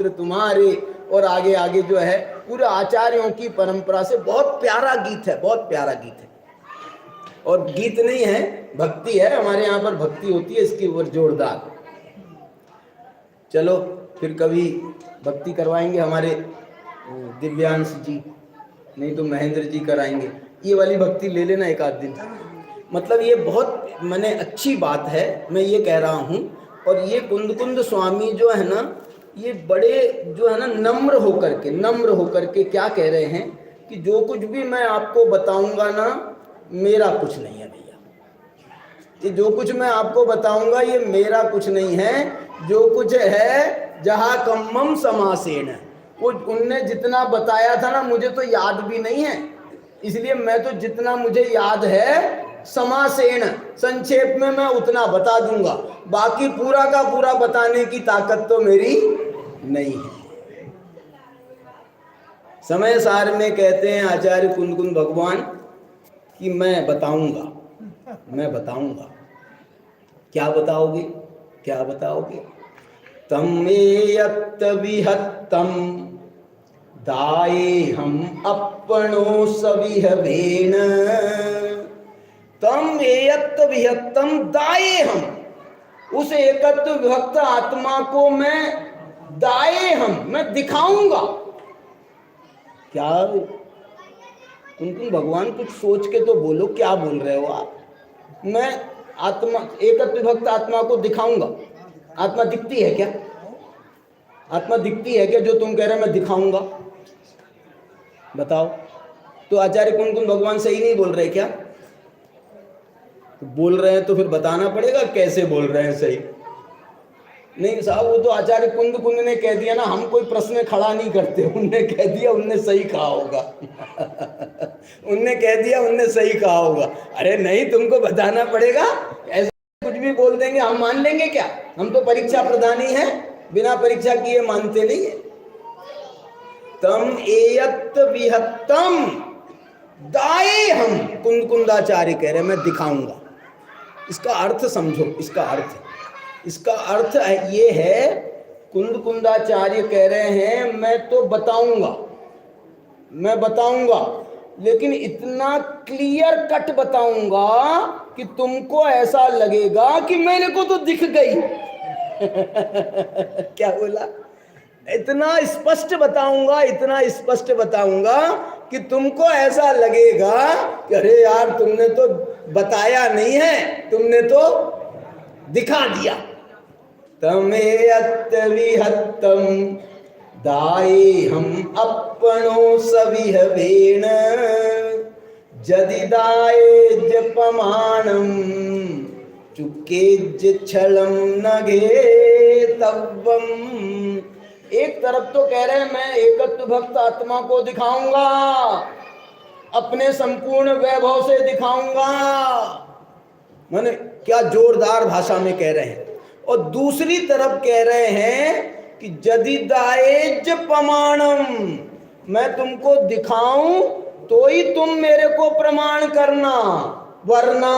तुम्हारे, और आगे आगे जो है पूरे आचार्यों की परंपरा से बहुत प्यारा गीत है, बहुत प्यारा गीत है। और गीत नहीं है, भक्ति है, हमारे यहाँ पर भक्ति होती है इसकी ओर जोरदार। चलो फिर कभी भक्ति करवाएंगे हमारे दिव्यांश जी, नहीं तो महेंद्र जी कराएंगे। ये वाली भक्ति ले लेना एक आध दिन। मतलब ये बहुत मैंने अच्छी बात है, मैं ये कह रहा हूँ। और ये कुंद स्वामी जो है ना, ये बड़े जो है ना नम्र होकर के क्या कह रहे हैं कि जो कुछ भी मैं आपको बताऊंगा ना, मेरा कुछ नहीं है भैया। ये जो कुछ मैं आपको बताऊंगा ये मेरा कुछ नहीं है, जो कुछ है जहाँ कम्मम समासेन। वो उनने जितना बताया था ना, मुझे तो याद भी नहीं है, इसलिए मैं तो जितना मुझे याद है समासेन, संक्षेप में मैं उतना बता दूंगा। बाकी पूरा का पूरा बताने की ताकत तो मेरी नहीं है। समय सार में कहते हैं आचार्य कुंद भगवान कि मैं बताऊंगा। क्या बताओगे, क्या बताओगे? तम एयत्त विहत्तम दाये हम अपनो सविहवेन। तम एयत्त विहत्तम दाये हम, उस एकत्व विभक्त आत्मा को मैं दिखाऊंगा। क्या कुंद भगवान कुछ सोच के तो बोलो, क्या बोल रहे हो आप? मैं आत्मा, एकत्व विभक्त आत्मा को दिखाऊंगा। आत्मा दिखती है क्या? आत्मा दिखती है क्या जो तुम कह रहे हो मैं दिखाऊंगा? बताओ। तो आचार्य कुंद भगवान सही नहीं बोल रहे क्या? तो बोल रहे हैं तो फिर बताना पड़ेगा कैसे बोल रहे हैं सही। नहीं साहब, वो तो आचार्य कुंद ने कह दिया ना, हम कोई प्रश्न खड़ा नहीं करते। उनने कह दिया, उनने सही कहा होगा। उनने कह दिया, उनने सही कहा होगा। अरे नहीं, तुमको बताना पड़ेगा। ऐसे कुछ भी बोल देंगे हम मान लेंगे क्या? हम तो परीक्षा प्रधानी हैं, बिना परीक्षा किए मानते नहीं है। तम एयत्त विहत्तम दाये हम, कुंदाचार्य कह रहे मैं दिखाऊंगा। इसका अर्थ समझो, इसका अर्थ ये है, कुंदाचार्य कह रहे हैं मैं तो बताऊंगा, लेकिन इतना क्लियर कट बताऊंगा कि तुमको ऐसा लगेगा कि मेरे को तो दिख गई। क्या बोला? इतना स्पष्ट बताऊंगा कि तुमको ऐसा लगेगा कि अरे यार, तुमने तो बताया नहीं है, तुमने तो दिखा दिया। तमेयत्त विहत्तम दाये हम अपनो सविहवेन, जदि दाये जपमानम चुके छलम नगे तव्वम। एक तरफ तो कह रहे हैं मैं एकत्व भक्त आत्मा को दिखाऊंगा, अपने संपूर्ण वैभव से दिखाऊंगा। माने क्या जोरदार भाषा में कह रहे हैं। और दूसरी तरफ कह रहे हैं कि जदि दाएज प्रमाणम, मैं तुमको दिखाऊं तो ही तुम मेरे को प्रमाण करना, वरना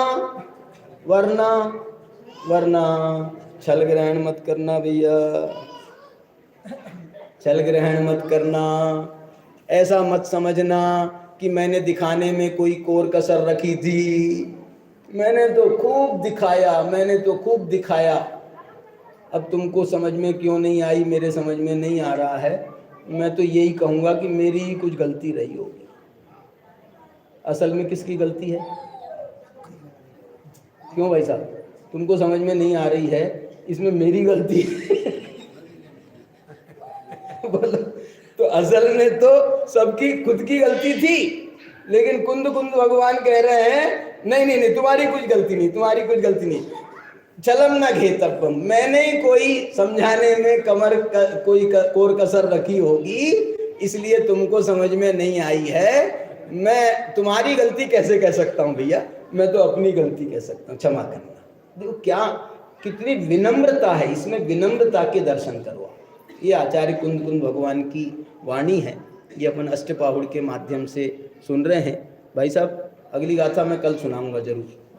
छल ग्रहण मत करना भैया, छल ग्रहण मत करना। ऐसा मत समझना कि मैंने दिखाने में कोई कोर कसर रखी थी। मैंने तो खूब दिखाया। अब तुमको समझ में क्यों नहीं आई, मेरे समझ में नहीं आ रहा है। मैं तो यही कहूँगा कि मेरी ही कुछ गलती रही होगी। असल में किसकी गलती है? क्यों भाई साहब, तुमको समझ में नहीं आ रही है, इसमें मेरी गलती है। बोलो, तो असल में तो सबकी खुद की गलती थी, लेकिन कुंद भगवान कह रहे हैं नहीं, तुम्हारी कुछ गलती नहीं। छलम न घेतव्वम, मैंने कोई समझाने में कोई कोर कसर रखी होगी, इसलिए तुमको समझ में नहीं आई है। मैं तुम्हारी गलती कैसे कह सकता हूँ भैया, मैं तो अपनी गलती कह सकता हूँ, क्षमा करना। देखो क्या कितनी विनम्रता है इसमें, विनम्रता के दर्शन करो। ये आचार्य कुंद भगवान की वाणी है, ये अपन अष्टपाहुड़ के माध्यम से सुन रहे हैं। भाई साहब, अगली गाथा मैं कल सुनाऊंगा जरूर।